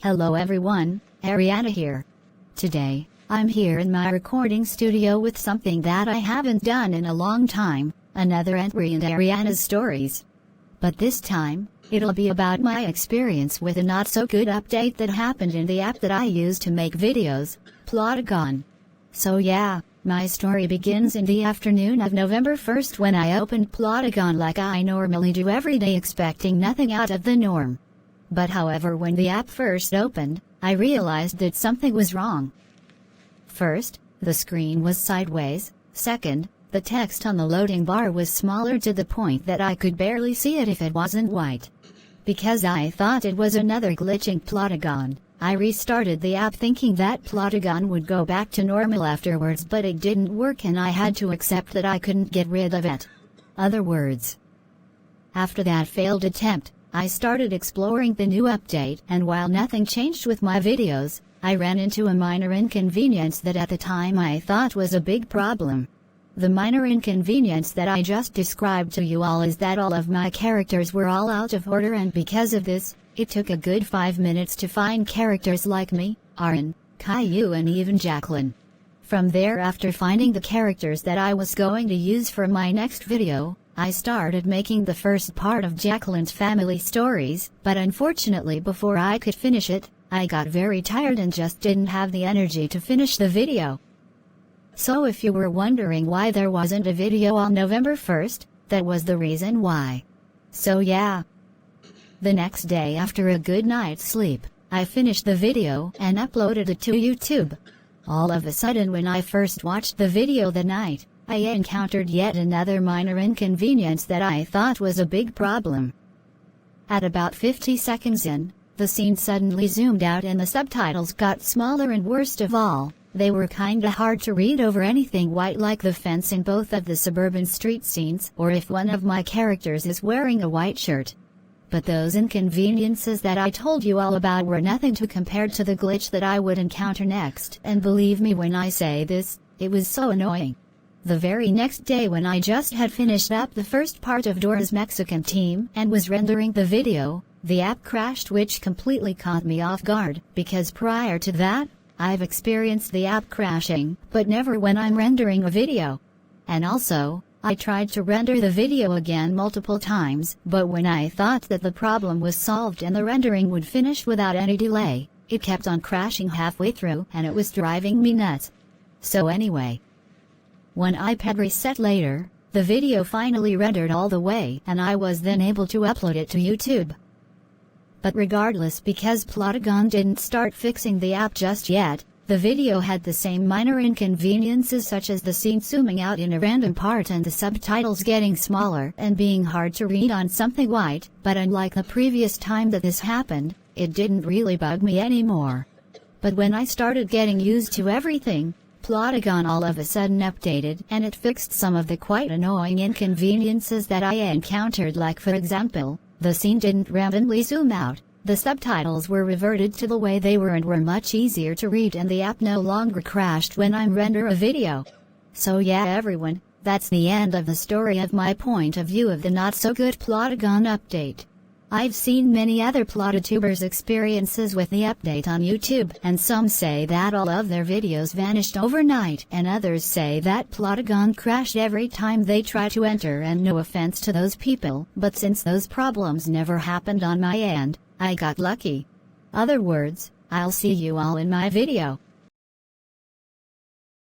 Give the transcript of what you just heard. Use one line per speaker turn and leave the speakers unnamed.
Hello everyone, Arianna here. Today, I'm here in my recording studio with something that I haven't done in a long time, another entry in Arianna's stories. But this time, it'll be about my experience with a not-so-good update that happened in the app that I use to make videos, Plotagon. So yeah, my story begins in the afternoon of November 1st when I opened Plotagon like I normally do every day, expecting nothing out of the norm. But however, when the app first opened, I realized that something was wrong. First, the screen was sideways. Second, the text on the loading bar was smaller to the point that I could barely see it if it wasn't white. Because I thought it was another glitch in Plotagon, I restarted the app thinking that Plotagon would go back to normal afterwards, but it didn't work and I had to accept that I couldn't get rid of it. Other words. After that failed attempt, I started exploring the new update, and while nothing changed with my videos, I ran into a minor inconvenience that at the time I thought was a big problem. The minor inconvenience that I just described to you all is that all of my characters were all out of order, and because of this, it took a good 5 minutes to find characters like me, Arianna, Caillou and even Jacqueline. From there, after finding the characters that I was going to use for my next video, I started making the first part of Jacqueline's family stories, but unfortunately before I could finish it, I got very tired and just didn't have the energy to finish the video. So if you were wondering why there wasn't a video on November 1st, that was the reason why. So yeah. The next day, after a good night's sleep, I finished the video and uploaded it to YouTube. All of a sudden, when I first watched the video that night, I encountered yet another minor inconvenience that I thought was a big problem. At about 50 seconds in, the scene suddenly zoomed out and the subtitles got smaller, and worst of all, they were kinda hard to read over anything white like the fence in both of the suburban street scenes, or if one of my characters is wearing a white shirt. But those inconveniences that I told you all about were nothing to compare to the glitch that I would encounter next, and believe me when I say this, it was so annoying. The very next day, when I just had finished up the first part of Dora's Mexican team and was rendering the video, the app crashed, which completely caught me off guard, because prior to that, I've experienced the app crashing, but never when I'm rendering a video. And also, I tried to render the video again multiple times, but when I thought that the problem was solved and the rendering would finish without any delay, it kept on crashing halfway through and it was driving me nuts. So anyway, one iPad reset later, the video finally rendered all the way and I was then able to upload it to YouTube. But regardless, because Plotagon didn't start fixing the app just yet, the video had the same minor inconveniences, such as the scene zooming out in a random part and the subtitles getting smaller and being hard to read on something white, but unlike the previous time that this happened, it didn't really bug me anymore. But when I started getting used to everything, Plotagon all of a sudden updated and it fixed some of the quite annoying inconveniences that I encountered, like for example, the scene didn't randomly zoom out, the subtitles were reverted to the way they were and were much easier to read, and the app no longer crashed when I render a video. So yeah everyone, that's the end of the story of my point of view of the not-so-good Plotagon update. I've seen many other Plotatubers' experiences with the update on YouTube, and some say that all of their videos vanished overnight, and others say that Plotagon crashed every time they try to enter, and no offense to those people, but since those problems never happened on my end, I got lucky. Other words, I'll see you all in my video.